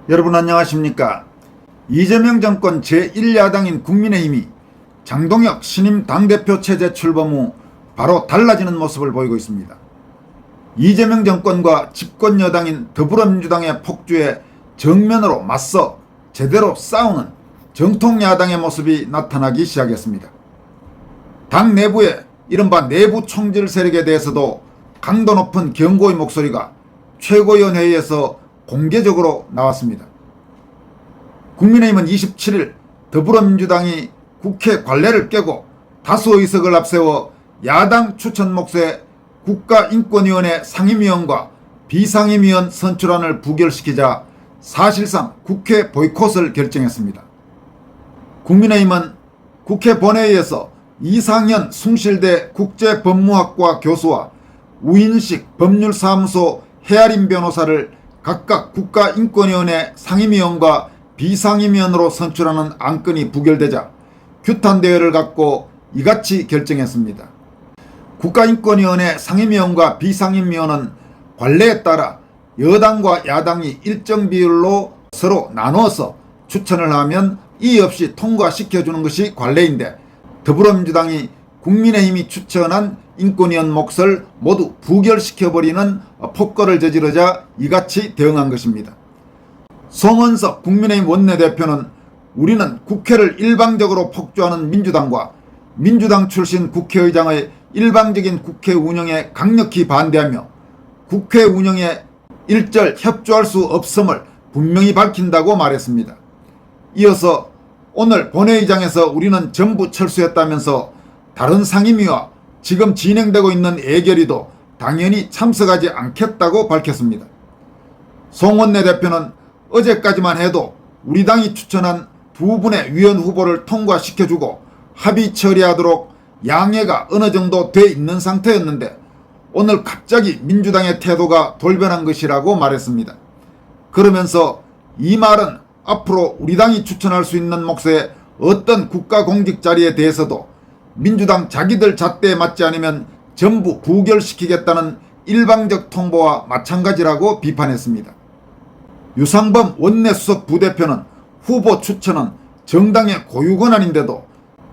여러분 안녕하십니까? 이재명 정권 제1야당인 국민의힘이 장동혁 신임 당대표 체제 출범 후 바로 달라지는 모습을 보이고 있습니다. 이재명 정권과 집권 여당인 더불어민주당의 폭주에 정면으로 맞서 제대로 싸우는 정통 야당의 모습이 나타나기 시작했습니다. 당 내부의 이른바 내부 총질 세력에 대해서도 강도 높은 경고의 목소리가 최고위원회의에서 공개적으로 나왔습니다. 국민의힘은 27일 더불어민주당이 국회 관례를 깨고 다수 의석을 앞세워 야당 추천 몫의 국가인권위원회 상임위원과 비상임위원 선출안을 부결시키자 사실상 국회 보이콧을 결정했습니다. 국민의힘은 국회 본회의에서 이상현 숭실대 국제법무학과 교수와 우인식 법률사무소 헤아림 변호사를 각각 국가인권위원회 상임위원과 비상임위원으로 선출하는 안건이 부결되자 규탄대회를 갖고 이같이 결정했습니다. 국가인권위원회 상임위원과 비상임위원은 관례에 따라 여당과 야당이 일정 비율로 서로 나누어서 추천을 하면 이의 없이 통과시켜주는 것이 관례인데, 더불어민주당이 국민의힘이 추천한 인권위원 몫을 모두 부결시켜버리는 폭거를 저지르자 이같이 대응한 것입니다. 송원석 국민의힘 원내대표는 우리는 국회를 일방적으로 폭주하는 민주당과 민주당 출신 국회의장의 일방적인 국회 운영에 강력히 반대하며 국회 운영에 일절 협조할 수 없음을 분명히 밝힌다고 말했습니다. 이어서 오늘 본회의장에서 우리는 전부 철수했다면서 다른 상임위와 지금 진행되고 있는 예결위도 당연히 참석하지 않겠다고 밝혔습니다. 송 원내대표는 어제까지만 해도 우리 당이 추천한 두 분의 위원 후보를 통과시켜주고 합의 처리하도록 양해가 어느 정도 돼 있는 상태였는데 오늘 갑자기 민주당의 태도가 돌변한 것이라고 말했습니다. 그러면서 이 말은 앞으로 우리 당이 추천할 수 있는 몫의 어떤 국가공직 자리에 대해서도 민주당 자기들 잣대에 맞지 않으면 전부 부결시키겠다는 일방적 통보와 마찬가지라고 비판했습니다. 유상범 원내수석 부대표는 후보 추천은 정당의 고유 권한인데도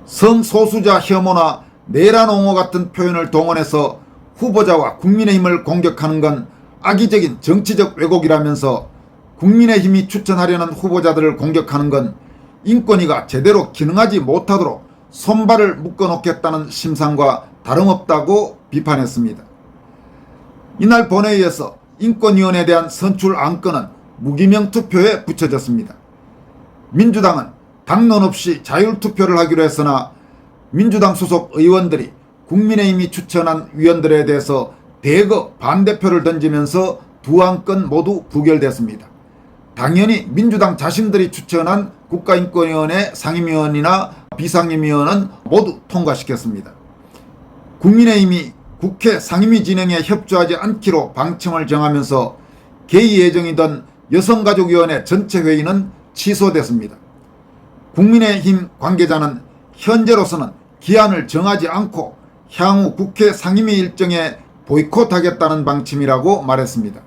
성소수자 혐오나 내란 옹호 같은 표현을 동원해서 후보자와 국민의힘을 공격하는 건 악의적인 정치적 왜곡이라면서 국민의힘이 추천하려는 후보자들을 공격하는 건 인권위가 제대로 기능하지 못하도록 손발을 묶어놓겠다는 심상과 다름없다고 비판했습니다. 이날 본회의에서 인권위원회에 대한 선출 안건은 무기명 투표에 붙여졌습니다. 민주당은 당론 없이 자율투표를 하기로 했으나 민주당 소속 의원들이 국민의힘이 추천한 위원들에 대해서 대거 반대표를 던지면서 두 안건 모두 부결됐습니다. 당연히 민주당 자신들이 추천한 국가인권위원회 상임위원이나 비상임위원은 모두 통과시켰습니다. 국민의힘이 국회 상임위 진행에 협조하지 않기로 방침을 정하면서 개의 예정이던 여성가족위원회 전체 회의는 취소됐습니다. 국민의힘 관계자는 현재로서는 기한을 정하지 않고 향후 국회 상임위 일정에 보이콧하겠다는 방침이라고 말했습니다.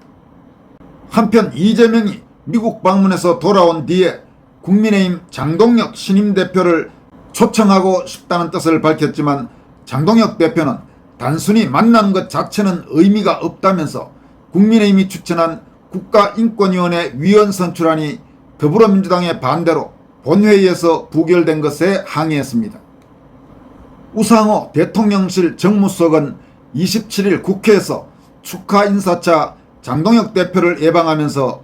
한편 이재명이 미국 방문해서 돌아온 뒤에 국민의힘 장동혁 신임 대표를 초청하고 싶다는 뜻을 밝혔지만 장동혁 대표는 단순히 만난 것 자체는 의미가 없다면서 국민의힘이 추천한 국가인권위원회 위원 선출안이 더불어민주당의 반대로 본회의에서 부결된 것에 항의했습니다. 우상호 대통령실 정무수석은 27일 국회에서 축하 인사차 장동혁 대표를 예방하면서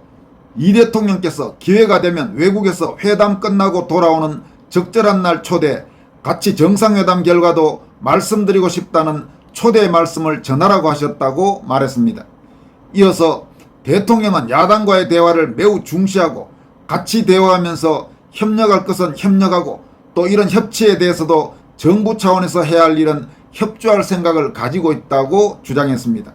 이 대통령께서 기회가 되면 외국에서 회담 끝나고 돌아오는 적절한 날 초대, 같이 정상회담 결과도 말씀드리고 싶다는 초대 말씀을 전하라고 하셨다고 말했습니다. 이어서 대통령은 야당과의 대화를 매우 중시하고 같이 대화하면서 협력할 것은 협력하고 또 이런 협치에 대해서도 정부 차원에서 해야 할 일은 협조할 생각을 가지고 있다고 주장했습니다.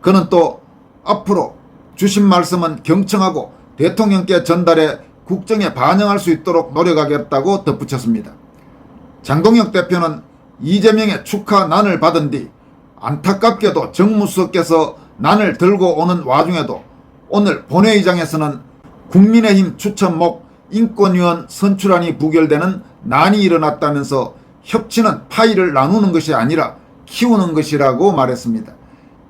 그는 또 앞으로 주신 말씀은 경청하고 대통령께 전달해 국정에 반영할 수 있도록 노력하겠다고 덧붙였습니다. 장동혁 대표는 이재명의 축하난을 받은 뒤 안타깝게도 정무수석께서 난을 들고 오는 와중에도 오늘 본회의장에서는 국민의힘 추천목 인권위원 선출안이 부결되는 난이 일어났다면서 협치는 파이를 나누는 것이 아니라 키우는 것이라고 말했습니다.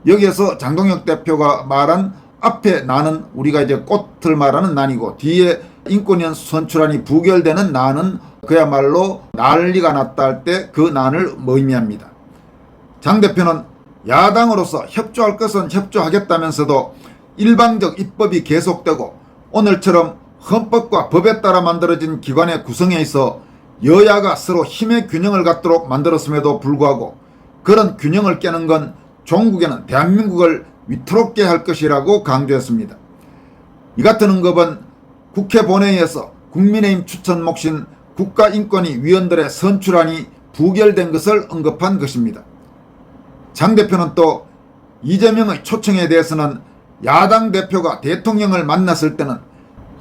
여기에서 장동혁 대표가 말한 앞에 난은 우리가 이제 꽃을 말하는 난이고, 뒤에 인권위원 선출안이 부결되는 난은 그야말로 난리가 났다 할 때 그 난을 의미합니다. 장 대표는 야당으로서 협조할 것은 협조하겠다면서도 일방적 입법이 계속되고 오늘처럼 헌법과 법에 따라 만들어진 기관의 구성에 있어 여야가 서로 힘의 균형을 갖도록 만들었음에도 불구하고 그런 균형을 깨는 건 종국에는 대한민국을 위태롭게 할 것이라고 강조했습니다. 이 같은 언급은 국회 본회의에서 국민의힘 추천 몫인 국가인권위 위원들의 선출안이 부결된 것을 언급한 것입니다. 장 대표는 또 이재명의 초청에 대해서는 야당 대표가 대통령을 만났을 때는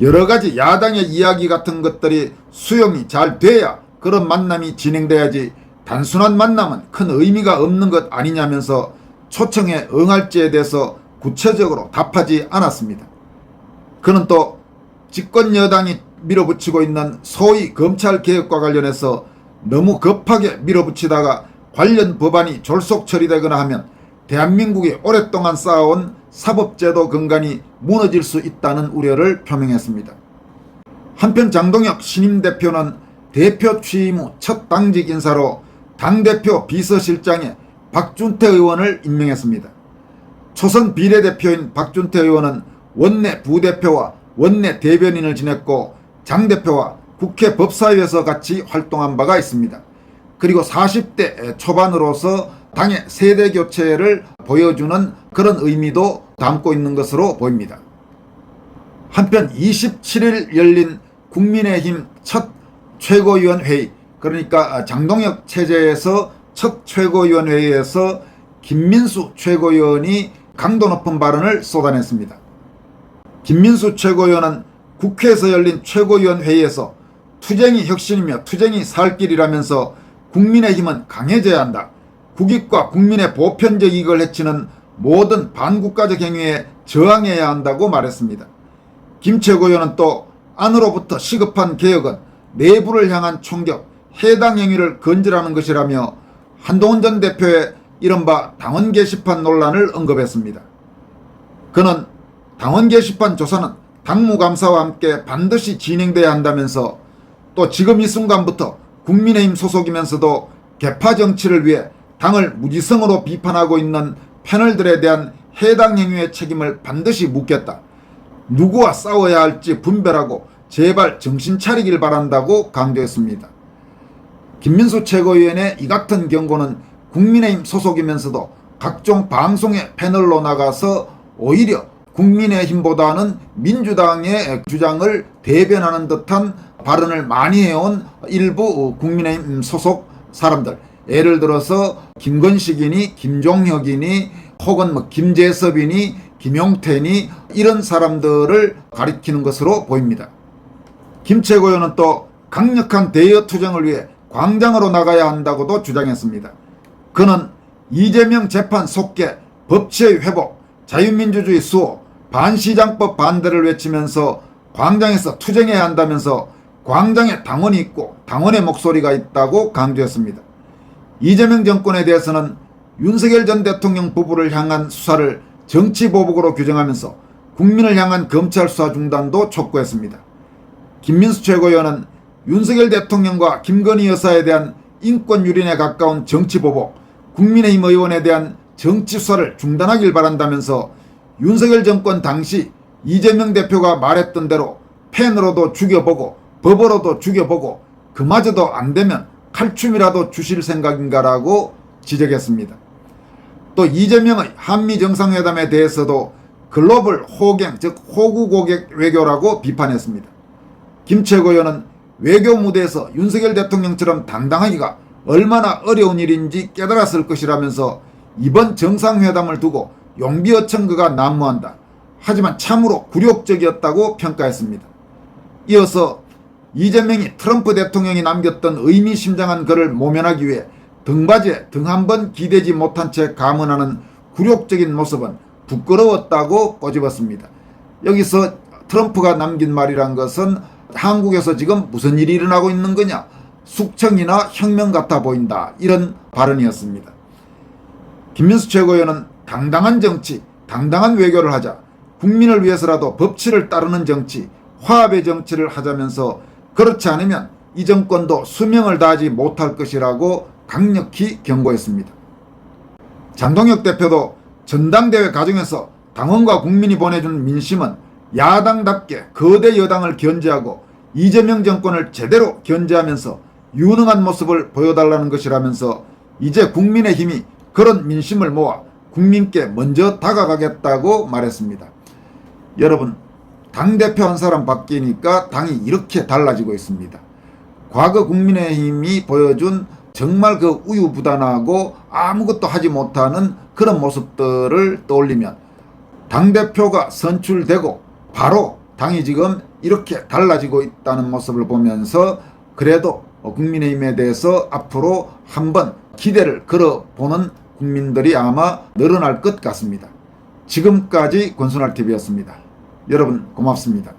여러 가지 야당의 이야기 같은 것들이 수용이 잘 돼야 그런 만남이 진행돼야지 단순한 만남은 큰 의미가 없는 것 아니냐면서 초청에 응할지에 대해서 구체적으로 답하지 않았습니다. 그는 또 집권 여당이 밀어붙이고 있는 소위 검찰개혁과 관련해서 너무 급하게 밀어붙이다가 관련 법안이 졸속 처리되거나 하면 대한민국이 오랫동안 쌓아온 사법제도 근간이 무너질 수 있다는 우려를 표명했습니다. 한편 장동혁 신임 대표는 대표 취임 후 첫 당직 인사로 당대표 비서실장에 박준태 의원을 임명했습니다. 초선 비례대표인 박준태 의원은 원내 부대표와 원내 대변인을 지냈고 장 대표와 국회 법사위에서 같이 활동한 바가 있습니다. 그리고 40대 초반으로서 당의 세대 교체를 보여주는 그런 의미도 담고 있는 것으로 보입니다. 한편 27일 열린 국민의힘 첫 최고위원 회의, 그러니까 장동혁 체제에서 첫 최고위원 회의에서 김민수 최고위원이 강도 높은 발언을 쏟아냈습니다. 김민수 최고위원은 국회에서 열린 최고위원 회의에서 투쟁이 혁신이며 투쟁이 살 길이라면서 국민의힘은 강해져야 한다. 국익과 국민의 보편적 이익을 해치는 모든 반국가적 행위에 저항해야 한다고 말했습니다. 김 최고위원은 또 안으로부터 시급한 개혁은 내부를 향한 총격, 해당 행위를 건절하는 것이라며 한동훈 전 대표의 이른바 당원 게시판 논란을 언급했습니다. 그는 당원 게시판 조사는 당무감사와 함께 반드시 진행돼야 한다면서 또 지금 이 순간부터 국민의힘 소속이면서도 계파 정치를 위해 당을 무지성으로 비판하고 있는 패널들에 대한 해당 행위의 책임을 반드시 묻겠다. 누구와 싸워야 할지 분별하고 제발 정신 차리길 바란다고 강조했습니다. 김민수 최고위원의 이 같은 경고는 국민의힘 소속이면서도 각종 방송의 패널로 나가서 오히려 국민의힘보다는 민주당의 주장을 대변하는 듯한 발언을 많이 해온 일부 국민의힘 소속 사람들, 예를 들어서 김건식이니 김종혁이니 혹은 김재섭이니 김용태니 이런 사람들을 가리키는 것으로 보입니다. 김 최고위원은 또 강력한 대여 투쟁을 위해 광장으로 나가야 한다고도 주장했습니다. 그는 이재명 재판 속개, 법치의 회복, 자유민주주의 수호, 반시장법 반대를 외치면서 광장에서 투쟁해야 한다면서 광장에 당원이 있고 당원의 목소리가 있다고 강조했습니다. 이재명 정권에 대해서는 윤석열 전 대통령 부부를 향한 수사를 정치보복으로 규정하면서 국민을 향한 검찰 수사 중단도 촉구했습니다. 김민수 최고위원은 윤석열 대통령과 김건희 여사에 대한 인권 유린에 가까운 정치보복, 국민의힘 의원에 대한 정치 수사를 중단하길 바란다면서 윤석열 정권 당시 이재명 대표가 말했던 대로 펜으로도 죽여보고 법으로도 죽여보고 그마저도 안되면 칼춤이라도 주실 생각인가라고 지적했습니다. 또 이재명의 한미정상회담에 대해서도 글로벌 호갱, 즉 호구고객 외교라고 비판했습니다. 김 최고위원은 외교 무대에서 윤석열 대통령처럼 당당하기가 얼마나 어려운 일인지 깨달았을 것이라면서 이번 정상회담을 두고 용비어 청구가 난무한다. 하지만 참으로 굴욕적이었다고 평가했습니다. 이어서 이재명이 트럼프 대통령이 남겼던 의미심장한 글을 모면하기 위해 등받이에 등 한 번 기대지 못한 채 감언하는 굴욕적인 모습은 부끄러웠다고 꼬집었습니다. 여기서 트럼프가 남긴 말이란 것은 한국에서 지금 무슨 일이 일어나고 있는 거냐, 숙청이나 혁명 같아 보인다, 이런 발언이었습니다. 김민수 최고위원은 당당한 정치, 당당한 외교를 하자, 국민을 위해서라도 법치를 따르는 정치, 화합의 정치를 하자면서 그렇지 않으면 이 정권도 수명을 다하지 못할 것이라고 강력히 경고했습니다. 장동혁 대표도 전당대회 과정에서 당원과 국민이 보내준 민심은 야당답게 거대 여당을 견제하고 이재명 정권을 제대로 견제하면서 유능한 모습을 보여달라는 것이라면서 이제 국민의힘이 그런 민심을 모아 국민께 먼저 다가가겠다고 말했습니다. 여러분, 당대표 한 사람 바뀌니까 당이 이렇게 달라지고 있습니다. 과거 국민의힘이 보여준 정말 그 우유부단하고 아무것도 하지 못하는 그런 모습들을 떠올리면 당대표가 선출되고 바로 당이 지금 이렇게 달라지고 있다는 모습을 보면서 그래도 국민의힘에 대해서 앞으로 한번 기대를 걸어보는 국민들이 아마 늘어날 것 같습니다. 지금까지 권순할TV였습니다. 여러분 고맙습니다.